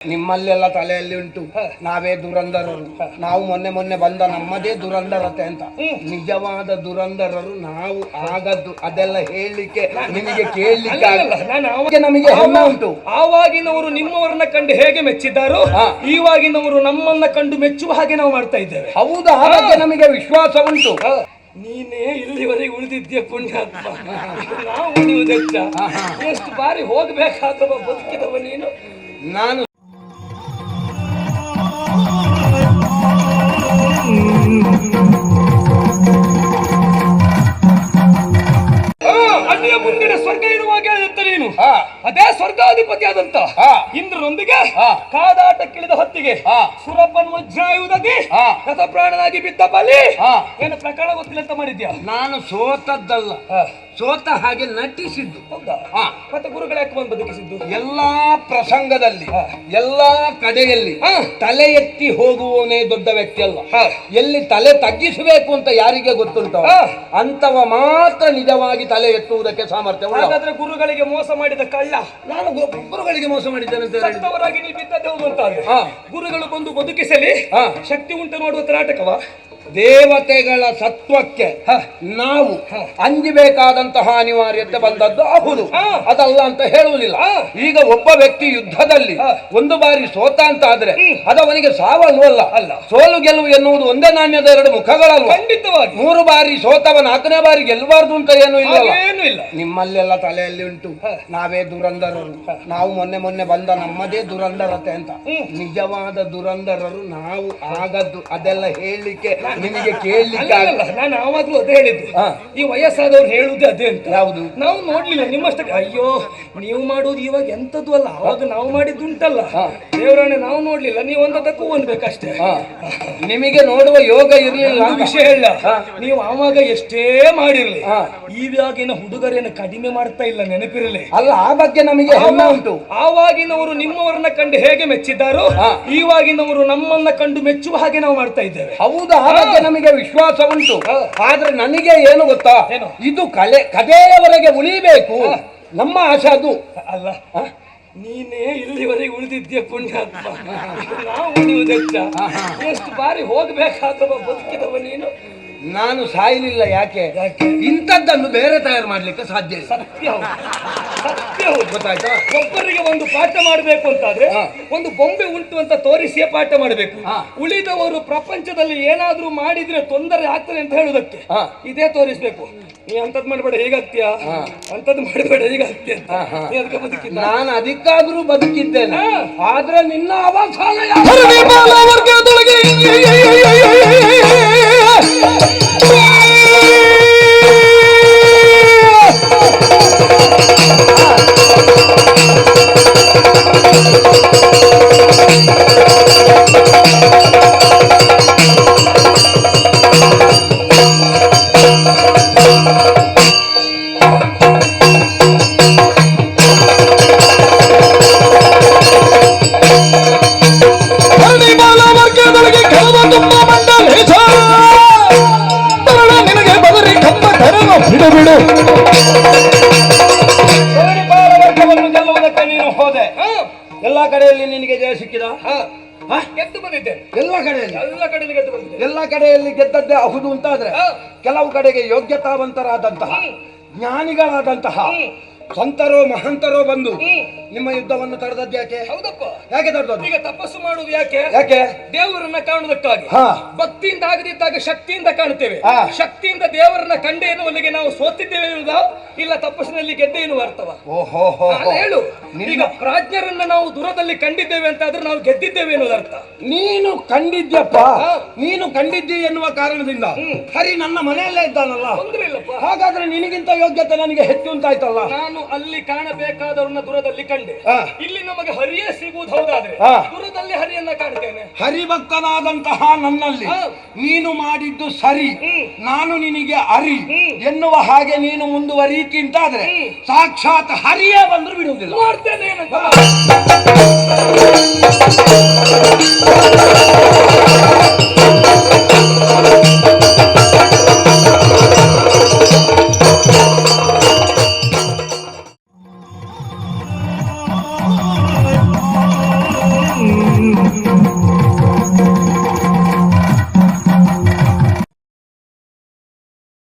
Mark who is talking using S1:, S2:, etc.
S1: ನಿಮ್ಮಲ್ಲೆಲ್ಲ ತಲೆಯಲ್ಲಿ ಉಂಟು ನಾವೇ ದುರಂಧರರು, ನಾವು ಮೊನ್ನೆ ಮೊನ್ನೆ ಬಂದ ನಮ್ಮದೇ ದುರಂಧರತೆ ಅಂತ. ನಿಜವಾದ ದುರಂಧರರು ನಾವು ಆಗದ್ದು ಅದೆಲ್ಲ ಹೇಳಲಿಕ್ಕೆ ನಿಮಗೆ ಕೇಳಲಿಕ್ಕೆ ಆಗಲ್ಲ. ನಮಗೆ ಹೆಮ್ಮೆ ಉಂಟು.
S2: ಆವಾಗಿನವರು ನಿಮ್ಮವರನ್ನ ಕಂಡು ಹೇಗೆ ಮೆಚ್ಚಿದ್ದಾರೋ ಈವಾಗಿನವರು ನಮ್ಮನ್ನ ಕಂಡು ಮೆಚ್ಚುವ ಹಾಗೆ ನಾವು ಮಾಡ್ತಾ ಇದ್ದೇವೆ.
S1: ಹೌದು, ಹಾಗೆ ನಮಗೆ ವಿಶ್ವಾಸ ಉಂಟು.
S2: ನೀನೇ ಇಲ್ಲಿವರೆಗೆ ಉಳಿದಿದ್ದೆ ಪುಣ್ಯಾತ್ಮ, ನಾವು ಉಳಿಯುವುದೆಚ್ಚ. ಎಷ್ಟು ಬಾರಿ ಹೋಗ್ಬೇಕಾದವ ಬದುಕಿದವ ನೀನು.
S1: ನಾನು
S2: ಅಲ್ಲಿಯ ಮುಂದಿನ ಸ್ವರ್ಗ ಇರುವಾಗ ಹೇಳಿದಂತ ನೀನು ಅದೇ ಸ್ವರ್ಗಾಧಿಪತಿ ಆದಂತ ಇಂದ್ರನೊಂದಿಗೆ ಕಾದಾಟಕ್ಕಿಳಿದ ಹೊತ್ತಿಗೆ ಸುರಪನ್ವಜ್ರಾಯುವುದಾಗಿ ಪ್ರಾಣನಾಗಿ ಬಿದ್ದ ಬಲಿ ಏನು ಪ್ರಕರಣ ಗೊತ್ತಿಲ್ಲ ಅಂತ ಮಾಡಿದ್ಯಾ?
S1: ನಾನು ಸೋತದ್ದಲ್ಲ, ಸೋತ ಹಾಗೆ ನಟಿಸಿದ್ದು.
S2: ಹೌದಾ? ಮತ್ತೆ ಗುರುಗಳು ಯಾಕೆ ಬಂದು ಬದುಕಿಸಿದ್ದು?
S1: ಎಲ್ಲಾ ಪ್ರಸಂಗದಲ್ಲಿ ಎಲ್ಲಾ ಕಡೆಯಲ್ಲಿ ತಲೆ ಎತ್ತಿ ಹೋಗುವವನೇ ದೊಡ್ಡ ವ್ಯಕ್ತಿ ಅಲ್ಲ. ಎಲ್ಲಿ ತಲೆ ತಗ್ಗಿಸಬೇಕು ಅಂತ ಯಾರಿಗೆ ಗೊತ್ತುಂಟ ಅಂತವ ಮಾತ್ರ ನಿಜವಾಗಿ ತಲೆ ಎತ್ತುವುದಕ್ಕೆ ಸಾಮರ್ಥ್ಯ.
S2: ಹಾಗಾದ್ರೆ ಗುರುಗಳಿಗೆ ಮೋಸ ಮಾಡಿದ ಕಳ್ಳ
S1: ನಾನು ಗುರುಗಳಿಗೆ ಮೋಸ ಮಾಡಿದ್ದೇನೆ ಅಂತ
S2: ಸತ್ತವರಾಗಿ ನೀವು ಬಿದ್ದದ್ದು ಹೌದು ಅಂತ ಗುರುಗಳು ಬಂದು ಬದುಕಿಸಲಿ ಶಕ್ತಿ ಉಂಟು ನೋಡುವ ನಾಟಕವ?
S1: ದೇವತೆಗಳ ಸತ್ವಕ್ಕೆ ನಾವು ಅಂಜಬೇಕಾದಂತಹ ಅನಿವಾರ್ಯತೆ ಬಂದದ್ದು ಹೌದು, ಅದಲ್ಲ ಅಂತ ಹೇಳುವುದಿಲ್ಲ. ಈಗ ಒಬ್ಬ ವ್ಯಕ್ತಿ ಯುದ್ಧದಲ್ಲಿ ಒಂದು ಬಾರಿ ಸೋತ ಅಂತ ಆದ್ರೆ ಅದವನಿಗೆ ಸಾವಲ್ವಲ್ಲ. ಅಲ್ಲ, ಸೋಲು ಗೆಲುವು ಎನ್ನುವುದು ಒಂದೇ ನಾಣ್ಯದ ಎರಡು ಮುಖಗಳಲ್ವ?
S2: ಖಂಡಿತವಾಗಿ.
S1: 3 ಬಾರಿ ಸೋತವ 4ನೇ ಬಾರಿ ಗೆಲ್ಲಬಾರ್ದು ಅಂತ ಏನು ಇಲ್ಲ. ನಿಮ್ಮಲ್ಲೆಲ್ಲ ತಲೆಯಲ್ಲಿ ಉಂಟು ನಾವೇ ದುರಂಧರರು, ನಾವು ಮೊನ್ನೆ ಮೊನ್ನೆ ಬಂದ ನಮ್ಮದೇ ದುರಂಧರತೆ ಅಂತ. ನಿಜವಾದ ದುರಂಧರರು ನಾವು ಆಗದ್ದು ಅದೆಲ್ಲ ಹೇಳಲಿಕ್ಕೆ ನಿಮಗೆ ಕೇಳಲಿಕ್ಕೆ ಆಗಲ್ಲ.
S2: ನಾನು ಆವಾಗ್ಲೂ ಅದೇ ಹೇಳಿದ್ದು, ಈ ವಯಸ್ಸಾದವ್ರು ಹೇಳುದೇ ಅದೇ ಅಂತ.
S1: ಯಾವುದು?
S2: ನಾವು ನೋಡ್ಲಿಲ್ಲ ನಿಮ್ಮಷ್ಟಕ್ಕೆ. ಅಯ್ಯೋ ನೀವು ಮಾಡೋದು ಇವಾಗ ಎಂತದ್ದು ಅಲ್ಲ, ಅವಾಗ ನಾವು ಮಾಡಿದ್ದುಂಟಲ್ಲ ದೇವರಾಣೆ, ನಾವು ನೋಡ್ಲಿಲ್ಲ. ನೀವು ಒಂದಕ್ಕೂ ಒಂದ್ಬೇಕಷ್ಟೇ.
S1: ನಿಮಗೆ ನೋಡುವ ಯೋಗ ಇರಲಿಲ್ಲ.
S2: ವಿಷಯ ಹೇಳ, ನೀವು ಆವಾಗ ಎಷ್ಟೇ ಮಾಡಿರ್ಲಿ ಈವಾಗಿನ ಹುಡುಗರೇನು ಕಡಿಮೆ ಮಾಡ್ತಾ ಇಲ್ಲ, ನೆನಪಿರಲಿ.
S1: ಅಲ್ಲ, ಆ ಬಗ್ಗೆ ನಮಗೆ ಹೆಮ್ಮೆ ಉಂಟು.
S2: ಆವಾಗಿನವರು ನಿಮ್ಮವರನ್ನ ಕಂಡು ಹೇಗೆ ಮೆಚ್ಚಿದ್ದಾರೋ ಈವಾಗಿನವರು ನಮ್ಮನ್ನ ಕಂಡು ಮೆಚ್ಚುವ ಹಾಗೆ ನಾವು ಮಾಡ್ತಾ ಇದ್ದೇವೆ.
S1: ಹೌದು, ನಮಗೆ ವಿಶ್ವಾಸ ಉಂಟು. ಆದ್ರೆ ನನಗೆ ಏನು ಗೊತ್ತಾ, ಇದು ಕಡೆಯವರೆಗೆ ಉಳಿಬೇಕು ನಮ್ಮ ಆಶೆ. ಅದು
S2: ಅಲ್ಲ, ನೀನೇ ಇಲ್ಲಿವರೆಗೆ ಉಳಿದಿದ್ದೆ ಪುಣ್ಯಾತ್ಮ, ನಾವು ಉಳಿಯುವುದೆಚ್ಚ. ಎಷ್ಟು ಬಾರಿ ಹೋಗ್ಬೇಕಾದವ ಬದುಕಿದವ ನೀನು.
S1: ನಾನು ಸಾಯಲಿಲ್ಲ. ಯಾಕೆ? ಇಂಥದ್ದನ್ನು ಬೇರೆ ತಯಾರು ಮಾಡ್ಲಿಕ್ಕೆ ಸಾಧ್ಯ ಇಲ್ಲ.
S2: ಸತ್ಯ ಹೌದು,
S1: ಗೊತ್ತಾಯ್ತಾ?
S2: ಒಬ್ಬರಿಗೆ ಒಂದು ಪಾಠ ಮಾಡಬೇಕು ಅಂತಾದ್ರೆ ಒಂದು ಬೊಂಬೆ ಉಂಟು ಅಂತ ತೋರಿಸಿಯೇ ಪಾಠ ಮಾಡಬೇಕು. ಉಳಿದವರು ಪ್ರಪಂಚದಲ್ಲಿ ಏನಾದ್ರೂ ಮಾಡಿದ್ರೆ ತೊಂದರೆ ಆಗ್ತದೆ ಅಂತ ಹೇಳುದಕ್ಕೆ ಇದೇ ತೋರಿಸ್ಬೇಕು. ನೀ ಅಂತದ್ ಮಾಡಬೇಡ ಹೀಗಾಗ್ತೀಯ, ಅಂತದ್ ಮಾಡಬೇಡ ಹೀಗಾಗ್ತೀಯ ಅಂತ. ಅದಕ್ಕೆ ಬದುಕಿದ್ದ
S1: ನಾನು ಅದಕ್ಕಾದ್ರೂ ಬದುಕಿದ್ದೇನೆ. ಆದ್ರೆ ನಿನ್ನ ಅವಸಾನ
S2: ಗೆಲ್ಲುವುದಕ್ಕೆ ನೀನು ಹೋದೆ.
S1: ಎಲ್ಲಾ ಕಡೆಯಲ್ಲಿ ನಿನಗೆ ಜಯ ಸಿಕ್ಕಿದ?
S2: ಗೆದ್ದು ಬಂದಿದ್ದೇನೆ.
S1: ಎಲ್ಲ ಕಡೆಯಲ್ಲಿ
S2: ಗೆದ್ದು ಬಂದಿದ್ದೇನೆ.
S1: ಎಲ್ಲ ಕಡೆಯಲ್ಲಿ ಗೆದ್ದದ್ದೇ ಹೌದು ಅಂತಾದ್ರೆ ಕೆಲವು ಕಡೆಗೆ ಯೋಗ್ಯತಾವಂತರಾದಂತಹ ಜ್ಞಾನಿಗಳಾದಂತಹ ಸಂತರೋ ಮಹಂತರೋ ಬಂದು ನಿಮ್ಮ ಯುದ್ಧವನ್ನು ತಡೆದದ್ದು ಯಾಕೆ?
S2: ಹೌದಪ್ಪ,
S1: ಯಾಕೆ ತಡೆದದ್ದು?
S2: ಈಗ ತಪಸ್ಸು ಮಾಡುವುದು ಯಾಕೆ? ದೇವರನ್ನ ಕಾಣುವುದಕ್ಕಾಗಿ. ಭಕ್ತಿಯಿಂದ ಆಗದಿದ್ದಾಗ ಶಕ್ತಿಯಿಂದ ಕಾಣುತ್ತೇವೆ. ಶಕ್ತಿಯಿಂದ ದೇವರನ್ನ ಕಂಡೆ ಎನ್ನುವಲ್ಲಿಗೆ ನಾವು ಸೋತಿದ್ದೇವೆ ಎನ್ನುವುದ, ಇಲ್ಲ ತಪಸ್ಸಿನಲ್ಲಿ ಗೆದ್ದೆ ಎನ್ನುವ ಅರ್ಥವ? ಹೇಳು. ಈಗ ಪ್ರಾಜ್ಞರನ್ನ ನಾವು ದೂರದಲ್ಲಿ ಕಂಡಿದ್ದೇವೆ ಅಂತ ಆದ್ರೆ ನಾವು ಗೆದ್ದಿದ್ದೇವೆ ಎನ್ನುವುದು ಅರ್ಥ.
S1: ನೀನು ಕಂಡಿದ್ಯಪ್ಪ, ನೀನು ಕಂಡಿದ್ದಿ ಎನ್ನುವ ಕಾರಣದಿಂದ ಹರಿ ನನ್ನ ಮನೆಯಲ್ಲೇ ಇದ್ದಾನಲ್ಲ,
S2: ತೊಂದರೆ ಇಲ್ಲಪ್ಪ.
S1: ಹಾಗಾದ್ರೆ ನಿನಗಿಂತ ಯೋಗ್ಯತೆ ನನಗೆ ಹೆಚ್ಚು ಅಂತಾಯ್ತಲ್ಲ.
S2: ನಾನು ಅಲ್ಲಿ ಕಾಣಬೇಕಾದವ್ರನ್ನ ದೂರದಲ್ಲಿ ಕಂಡೆ, ಇಲ್ಲಿ ನಮಗೆ ಹರಿಯೇ ಸಿಗುವುದು ಹೌದಾದ್ರೆ ದೂರದಲ್ಲಿ ಹರಿಯನ್ನ ಕಾಣ್ತೇನೆ.
S1: ಹರಿಭಕ್ತನಾದಂತಹ ನನ್ನಲ್ಲಿ ನೀನು ಮಾಡಿದ್ದು ಸರಿ, ನಾನು ನಿನಗೆ ಹರಿ ಎನ್ನುವ ಹಾಗೆ ನೀನು ಮುಂದುವರೀತಿ ಅಂತಾದ್ರೆ ಸಾಕ್ಷಾತ್ ಹರಿಯೇ ಬಂದ್ರು ಬಿಡುವುದಿಲ್ಲ.
S2: ಮಾಡ್ತೇನೆ